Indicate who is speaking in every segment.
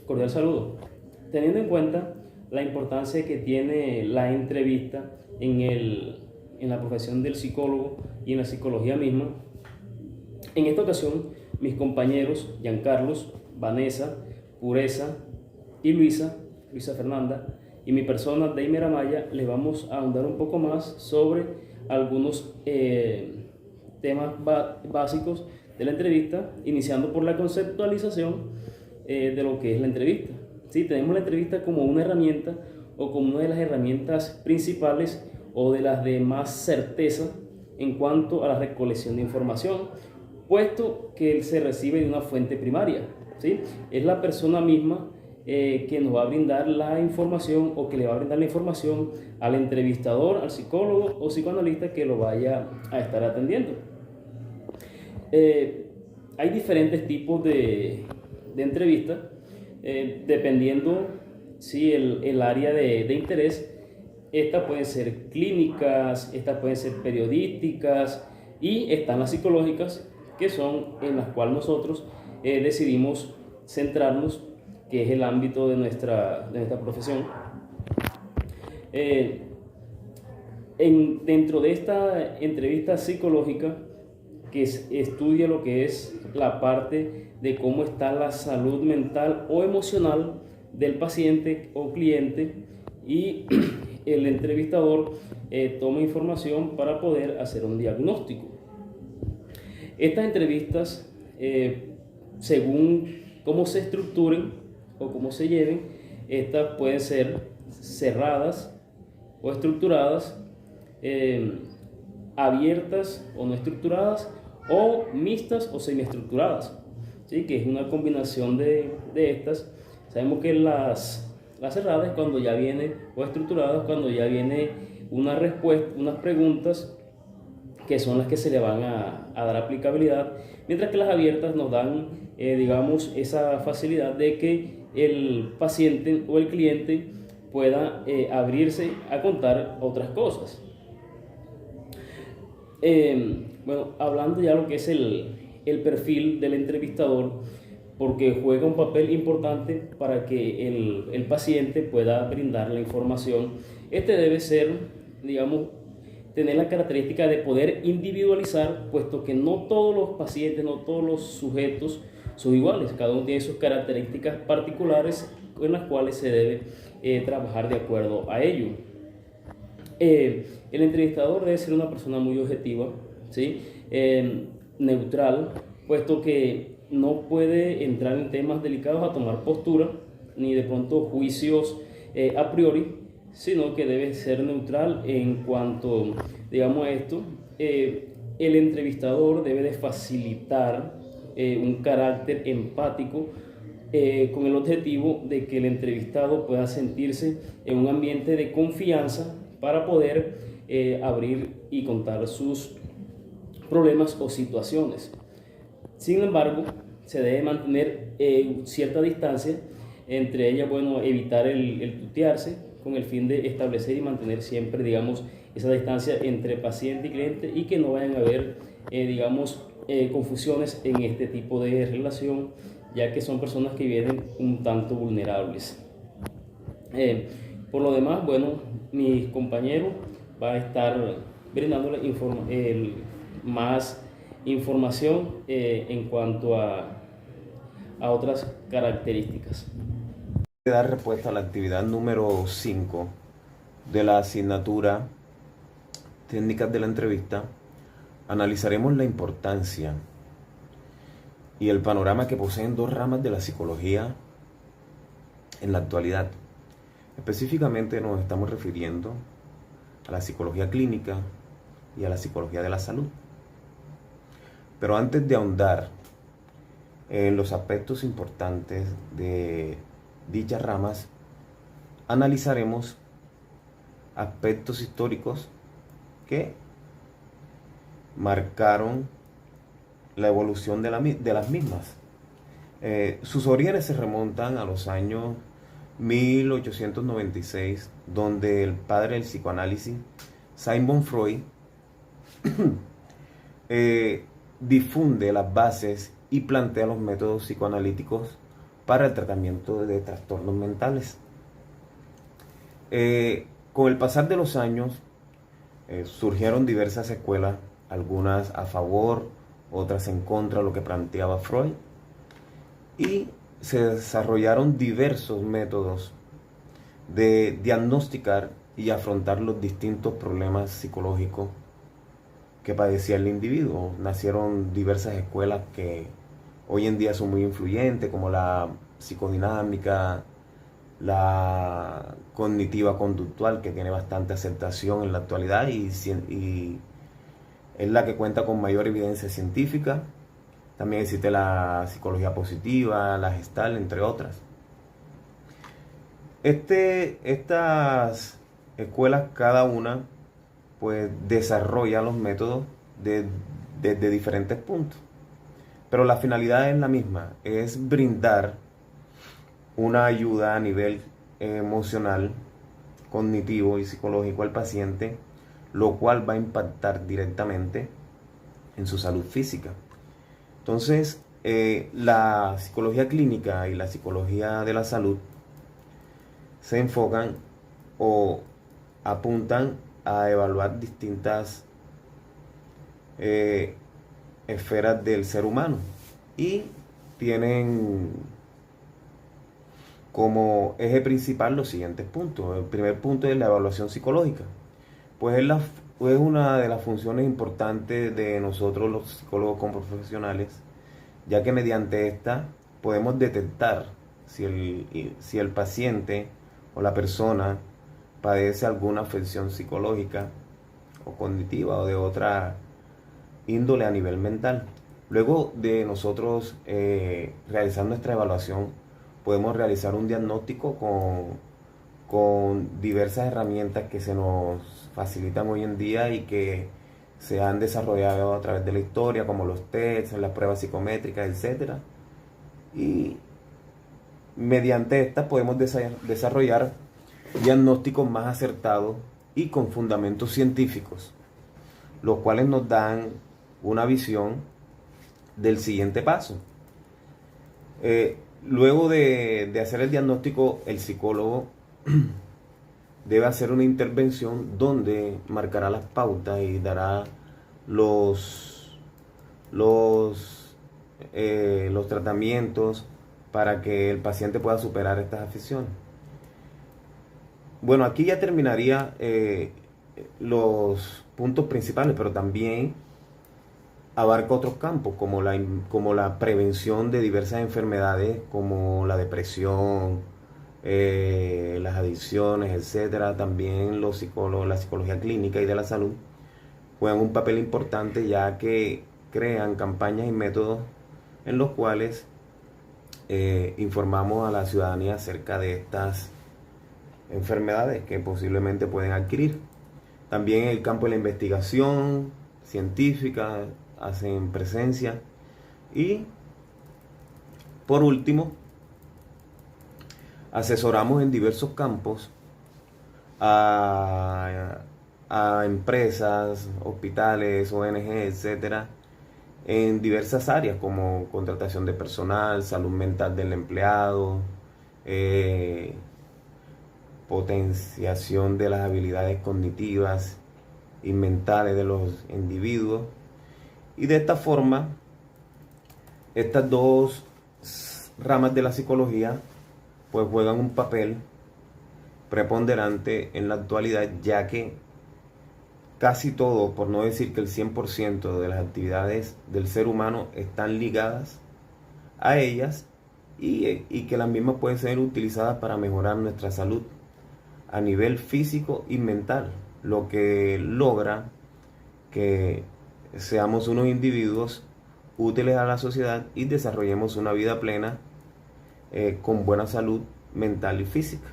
Speaker 1: Cordial saludo. Teniendo en cuenta la importancia que tiene la entrevista en la profesión del psicólogo y en la psicología misma, en esta ocasión mis compañeros Giancarlos, Vanessa, Pureza y Luisa Fernanda, y mi persona Deimer Amaya, les vamos a ahondar un poco más sobre algunos temas básicos de la entrevista, iniciando por la conceptualización de lo que es la entrevista. ¿Sí? Tenemos la entrevista como una herramienta o como una de las herramientas principales o de las de más certeza en cuanto a la recolección de información, puesto que se recibe de una fuente primaria. ¿Sí? Es la persona misma que nos va a brindar la información o que le va a brindar la información al entrevistador, al psicólogo o psicoanalista que lo vaya a estar atendiendo. Hay diferentes tipos de entrevistas, dependiendo si el área de interés. Estas pueden ser clínicas, estas pueden ser periodísticas y están las psicológicas, que son en las cuales nosotros decidimos centrarnos, que es el ámbito de nuestra profesión. Dentro de esta entrevista psicológica, que estudia lo que es la parte de cómo está la salud mental o emocional del paciente o cliente, y el entrevistador toma información para poder hacer un diagnóstico. Estas entrevistas, según cómo se estructuren o cómo se lleven, estas pueden ser cerradas o estructuradas, abiertas o no estructuradas, o mixtas o semiestructuradas, ¿sí? Que es una combinación de estas. Sabemos que las cerradas es cuando ya viene, o estructuradas cuando ya viene una respuesta, unas preguntas que son las que se le van a dar aplicabilidad, mientras que las abiertas nos dan, digamos, esa facilidad de que el paciente o el cliente pueda abrirse a contar otras cosas. Bueno, hablando ya de lo que es el perfil del entrevistador, porque juega un papel importante para que el paciente pueda brindar la información. Este debe ser, digamos, tener la característica de poder individualizar, puesto que no todos los pacientes, no todos los sujetos son iguales. Cada uno tiene sus características particulares en las cuales se debe trabajar de acuerdo a ello. El entrevistador debe ser una persona muy objetiva, ¿sí? Neutral, puesto que no puede entrar en temas delicados a tomar postura, ni de pronto juicios a priori, sino que debe ser neutral en cuanto, digamos, a esto. El entrevistador debe de facilitar un carácter empático, con el objetivo de que el entrevistado pueda sentirse en un ambiente de confianza para poder abrir y contar sus problemas o situaciones. Sin embargo, se debe mantener cierta distancia entre ellas, bueno, evitar el tutearse, con el fin de establecer y mantener siempre, digamos, esa distancia entre paciente y cliente, y que no vayan a haber, digamos, confusiones en este tipo de relación, ya que son personas que vienen un tanto vulnerables. Por lo demás, bueno, mi compañero va a estar brindándole más información en cuanto a otras características.
Speaker 2: Dar respuesta a la actividad número 5 de la asignatura Técnicas de la entrevista. Analizaremos la importancia y el panorama que poseen dos ramas de la psicología en la actualidad. Específicamente nos estamos refiriendo a la psicología clínica y a la psicología de la salud. Pero antes de ahondar en los aspectos importantes de dichas ramas, analizaremos aspectos históricos que marcaron la evolución de las mismas. Sus orígenes se remontan a los años 1896, donde el padre del psicoanálisis, Sigmund Freud, difunde las bases y plantea los métodos psicoanalíticos para el tratamiento de trastornos mentales. Con el pasar de los años surgieron diversas escuelas, algunas a favor, otras en contra de lo que planteaba Freud, y se desarrollaron diversos métodos de diagnosticar y afrontar los distintos problemas psicológicos que padecía el individuo. Nacieron diversas escuelas que hoy en día son muy influyentes, como la psicodinámica, la cognitiva conductual, que tiene bastante aceptación en la actualidad y es la que cuenta con mayor evidencia científica. También existe la psicología positiva, la Gestalt, entre otras. Estas escuelas, cada una, pues desarrolla los métodos desde diferentes puntos. Pero la finalidad es la misma, es brindar una ayuda a nivel emocional, cognitivo y psicológico al paciente, lo cual va a impactar directamente en su salud física. Entonces, la psicología clínica y la psicología de la salud se enfocan o apuntan a evaluar distintas esferas del ser humano y tienen como eje principal los siguientes puntos. El primer punto es la evaluación psicológica, pues es una de las funciones importantes de nosotros los psicólogos como profesionales, ya que mediante esta podemos detectar si el paciente o la persona padece alguna afección psicológica o cognitiva o de otra índole a nivel mental. Luego de nosotros realizar nuestra evaluación, podemos realizar un diagnóstico con diversas herramientas que se nos facilitan hoy en día y que se han desarrollado a través de la historia, como los tests, las pruebas psicométricas, etc. Y mediante estas podemos desarrollar diagnósticos más acertados y con fundamentos científicos, los cuales nos dan una visión del siguiente paso. Luego de hacer el diagnóstico, el psicólogo debe hacer una intervención donde marcará las pautas y dará los tratamientos para que el paciente pueda superar estas afecciones. Bueno, aquí ya terminaría los puntos principales, pero también abarca otros campos como la prevención de diversas enfermedades como la depresión, las adicciones, etcétera. También los psicólogos, la psicología clínica y de la salud juegan un papel importante, ya que crean campañas y métodos en los cuales informamos a la ciudadanía acerca de estas enfermedades que posiblemente pueden adquirir. También en el campo de la investigación científica hacen presencia. Y por último, asesoramos en diversos campos a empresas, hospitales, ONG, etcétera, en diversas áreas como contratación de personal, salud mental del empleado, potenciación de las habilidades cognitivas y mentales de los individuos. Y de esta forma, estas dos ramas de la psicología pues juegan un papel preponderante en la actualidad, ya que casi todo, por no decir que el 100% de las actividades del ser humano están ligadas a ellas y que las mismas pueden ser utilizadas para mejorar nuestra salud a nivel físico y mental, lo que logra que seamos unos individuos útiles a la sociedad y desarrollemos una vida plena con buena salud mental y física.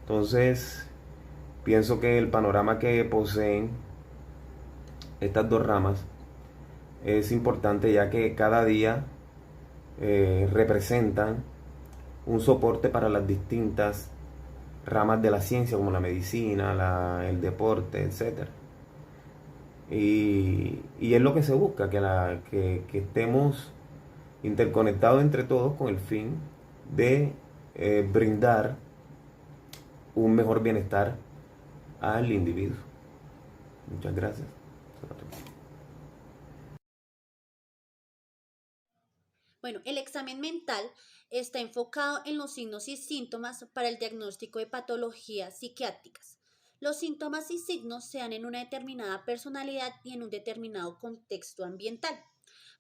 Speaker 2: Entonces, pienso que el panorama que poseen estas dos ramas es importante, ya que cada día representan un soporte para las distintas ramas de la ciencia, como la medicina, el deporte, etc. Y es lo que se busca, que estemos interconectados entre todos con el fin de brindar un mejor bienestar al individuo. Muchas gracias.
Speaker 3: Bueno, el examen mental está enfocado en los signos y síntomas para el diagnóstico de patologías psiquiátricas. Los síntomas y signos se dan en una determinada personalidad y en un determinado contexto ambiental.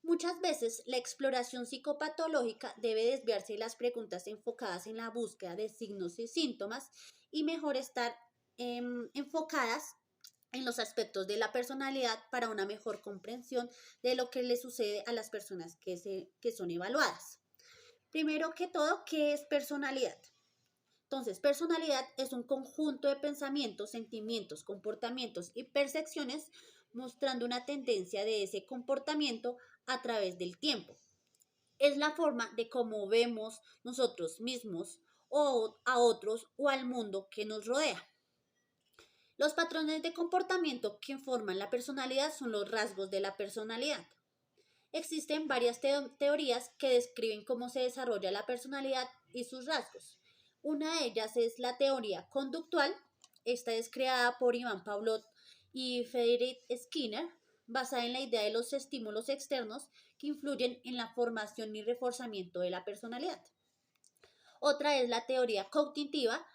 Speaker 3: Muchas veces la exploración psicopatológica debe desviarse de las preguntas enfocadas en la búsqueda de signos y síntomas y mejor estar enfocadas en los aspectos de la personalidad para una mejor comprensión de lo que le sucede a las personas que son evaluadas. Primero que todo, ¿qué es personalidad? Entonces, personalidad es un conjunto de pensamientos, sentimientos, comportamientos y percepciones mostrando una tendencia de ese comportamiento a través del tiempo. Es la forma de cómo vemos nosotros mismos o a otros o al mundo que nos rodea. Los patrones de comportamiento que forman la personalidad son los rasgos de la personalidad. Existen varias teorías que describen cómo se desarrolla la personalidad y sus rasgos. Una de ellas es la teoría conductual. Esta es creada por Iván Pavlov y Friedrich Skinner, basada en la idea de los estímulos externos que influyen en la formación y reforzamiento de la personalidad. Otra es la teoría cognitiva,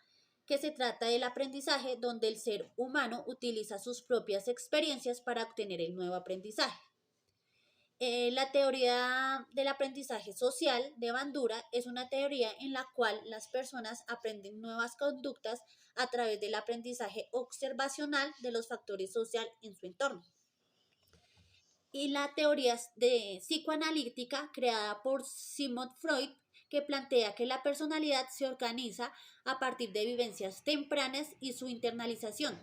Speaker 3: que se trata del aprendizaje donde el ser humano utiliza sus propias experiencias para obtener el nuevo aprendizaje. La teoría del aprendizaje social de Bandura es una teoría en la cual las personas aprenden nuevas conductas a través del aprendizaje observacional de los factores sociales en su entorno. Y la teoría de psicoanalítica creada por Sigmund Freud, que plantea que la personalidad se organiza a partir de vivencias tempranas y su internalización.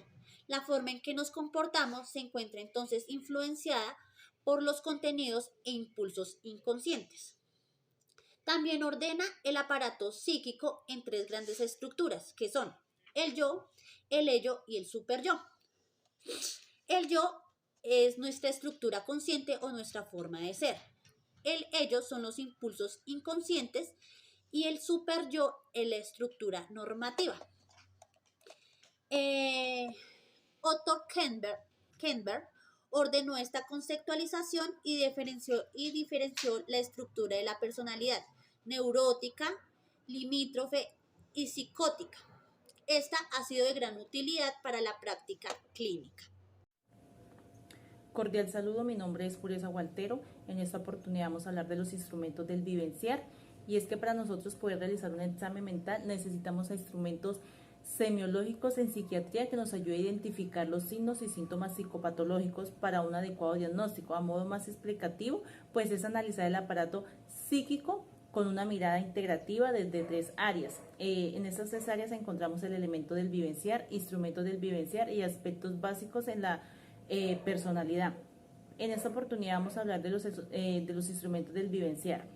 Speaker 3: La forma en que nos comportamos se encuentra entonces influenciada por los contenidos e impulsos inconscientes. También ordena el aparato psíquico en tres grandes estructuras, que son el yo, el ello y el superyo. El yo es nuestra estructura consciente o nuestra forma de ser. El ello son los impulsos inconscientes y el superyo es la estructura normativa. Otto Kernberg ordenó esta conceptualización y diferenció la estructura de la personalidad neurótica, limítrofe y psicótica. Esta ha sido de gran utilidad para la práctica clínica.
Speaker 4: Cordial saludo, mi nombre es Pureza Gualtero. En esta oportunidad vamos a hablar de los instrumentos del vivenciar, y es que para nosotros poder realizar un examen mental necesitamos instrumentos semiológicos en psiquiatría que nos ayude a identificar los signos y síntomas psicopatológicos para un adecuado diagnóstico. A modo más explicativo, pues es analizar el aparato psíquico con una mirada integrativa desde tres áreas. En estas tres áreas encontramos el elemento del vivenciar, instrumentos del vivenciar y aspectos básicos en la personalidad. En esta oportunidad vamos a hablar de los instrumentos del vivenciar,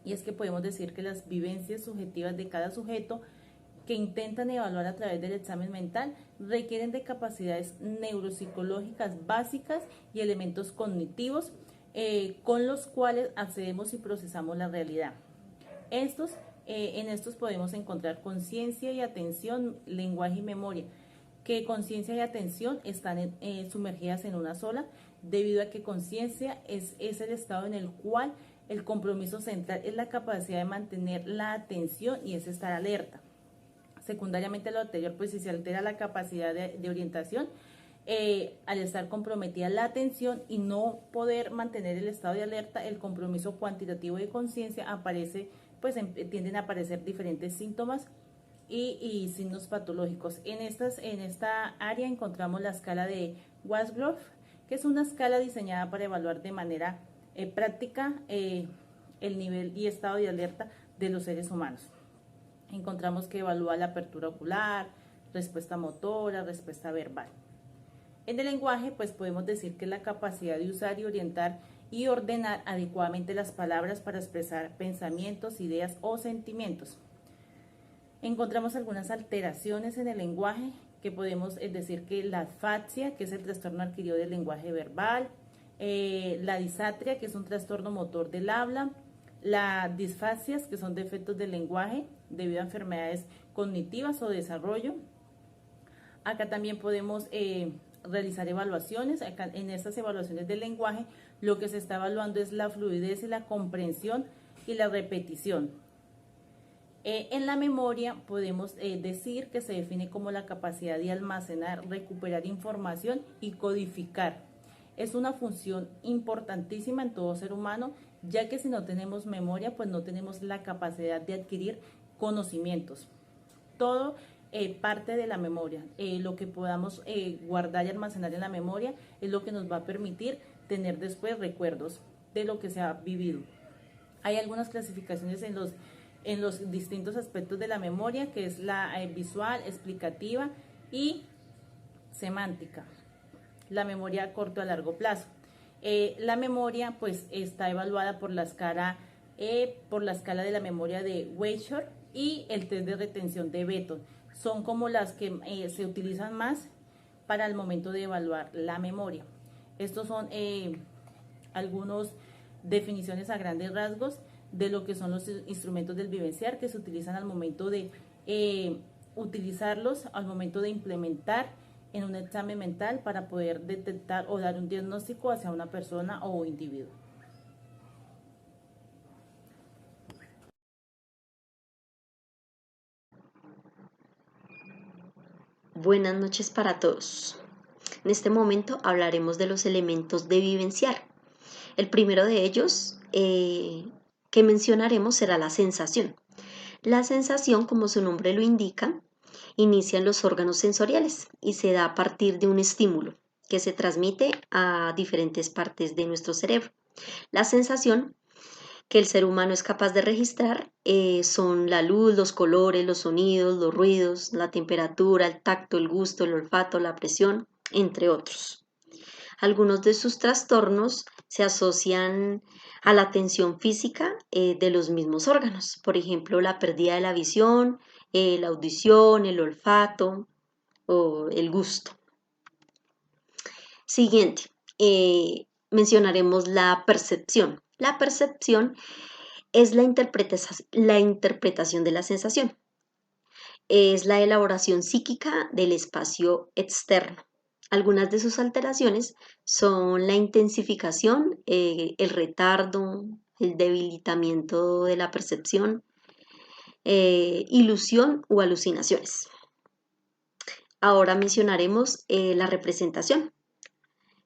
Speaker 4: y es que podemos decir que las vivencias subjetivas de cada sujeto que intentan evaluar a través del examen mental requieren de capacidades neuropsicológicas básicas y elementos cognitivos con los cuales accedemos y procesamos la realidad. En estos podemos encontrar conciencia y atención, lenguaje y memoria, que conciencia y atención están sumergidas en una sola, debido a que conciencia es el estado en el cual el compromiso central es la capacidad de mantener la atención y es estar alerta. Secundariamente a lo anterior, pues si se altera la capacidad de orientación, al estar comprometida la atención y no poder mantener el estado de alerta, el compromiso cuantitativo de conciencia aparece, pues tienden a aparecer diferentes síntomas y signos patológicos. En esta área encontramos la escala de Wasgrove, que es una escala diseñada para evaluar de manera práctica el nivel y estado de alerta de los seres humanos. Encontramos que evalúa la apertura ocular, respuesta motora, respuesta verbal. En el lenguaje, pues podemos decir que es la capacidad de usar y orientar y ordenar adecuadamente las palabras para expresar pensamientos, ideas o sentimientos. Encontramos algunas alteraciones en el lenguaje, que podemos decir que la afasia, que es el trastorno adquirido del lenguaje verbal, la disatria, que es un trastorno motor del habla, las disfasias, que son defectos del lenguaje debido a enfermedades cognitivas o desarrollo. Acá también podemos realizar evaluaciones. Acá, en estas evaluaciones del lenguaje, lo que se está evaluando es la fluidez y la comprensión y la repetición. En la memoria podemos decir que se define como la capacidad de almacenar, recuperar información y codificar. Es una función importantísima en todo ser humano, ya que si no tenemos memoria, pues no tenemos la capacidad de adquirir conocimientos. Todo parte de la memoria. Lo que podamos guardar y almacenar en la memoria es lo que nos va a permitir tener después recuerdos de lo que se ha vivido. Hay algunas clasificaciones en los distintos aspectos de la memoria, que es la visual, explicativa y semántica. La memoria a corto a largo plazo. La memoria pues está evaluada por la escala de la memoria de Weichert y el test de retención de Beton. Son como las que se utilizan más para el momento de evaluar la memoria. Estos son algunas definiciones a grandes rasgos de lo que son los instrumentos del vivenciar que se utilizan al momento de utilizarlos, al momento de implementar en un examen mental para poder detectar o dar un diagnóstico hacia una persona o individuo.
Speaker 5: Buenas noches para todos. En este momento hablaremos de los elementos de vivenciar. El primero de ellos que mencionaremos será la sensación. La sensación, como su nombre lo indica, inicia en los órganos sensoriales y se da a partir de un estímulo que se transmite a diferentes partes de nuestro cerebro. La sensación que el ser humano es capaz de registrar son la luz, los colores, los sonidos, los ruidos, la temperatura, el tacto, el gusto, el olfato, la presión, entre otros. Algunos de sus trastornos se asocian a la tensión física de los mismos órganos, por ejemplo, la pérdida de la visión, la audición, el olfato o el gusto. Siguiente, mencionaremos la percepción. La percepción es la interpretación de la sensación. Es la elaboración psíquica del espacio externo. Algunas de sus alteraciones son la intensificación, el retardo, el debilitamiento de la percepción, ilusión o alucinaciones. Ahora mencionaremos la representación,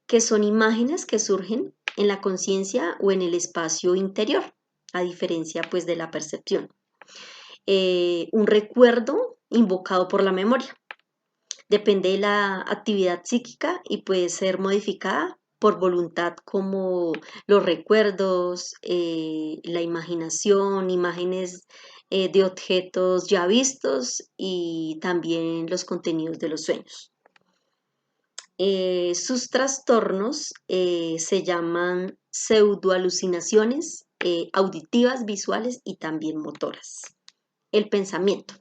Speaker 5: que son imágenes que surgen en la conciencia o en el espacio interior, a diferencia pues de la percepción. Un recuerdo invocado por la memoria. Depende de la actividad psíquica y puede ser modificada por voluntad, como los recuerdos, la imaginación, imágenes de objetos ya vistos y también los contenidos de los sueños. Sus trastornos se llaman pseudoalucinaciones auditivas, visuales y también motoras. El pensamiento.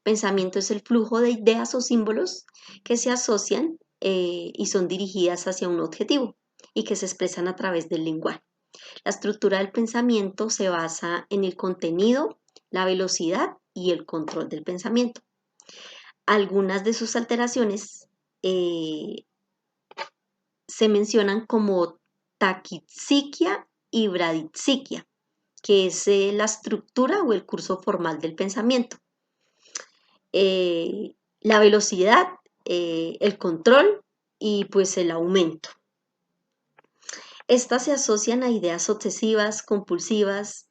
Speaker 5: Pensamiento es el flujo de ideas o símbolos que se asocian y son dirigidas hacia un objetivo y que se expresan a través del lenguaje. La estructura del pensamiento se basa en el contenido, la velocidad y el control del pensamiento. Algunas de sus alteraciones se mencionan como taquixiquia y bradixiquia, que es la estructura o el curso formal del pensamiento. La velocidad, el control y pues el aumento. Estas se asocian a ideas obsesivas, compulsivas,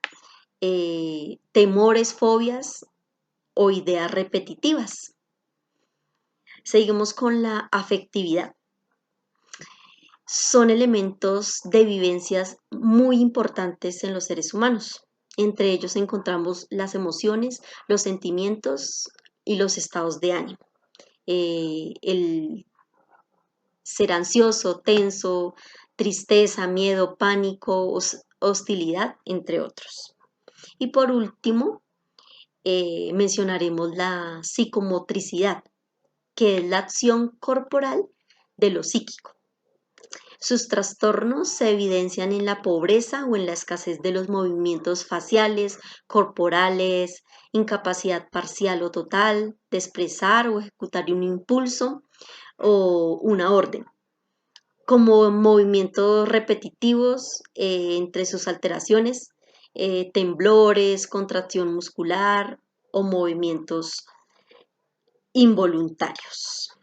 Speaker 5: temores, fobias o ideas repetitivas. Seguimos con la afectividad. Son elementos de vivencias muy importantes en los seres humanos. Entre ellos encontramos las emociones, los sentimientos y los estados de ánimo. El ser ansioso, tenso, tristeza, miedo, pánico, hostilidad, entre otros. Y por último, mencionaremos la psicomotricidad, que es la acción corporal de lo psíquico. Sus trastornos se evidencian en la pobreza o en la escasez de los movimientos faciales, corporales, incapacidad parcial o total de expresar o ejecutar un impulso o una orden, como movimientos repetitivos entre sus alteraciones, temblores, contracción muscular o movimientos involuntarios.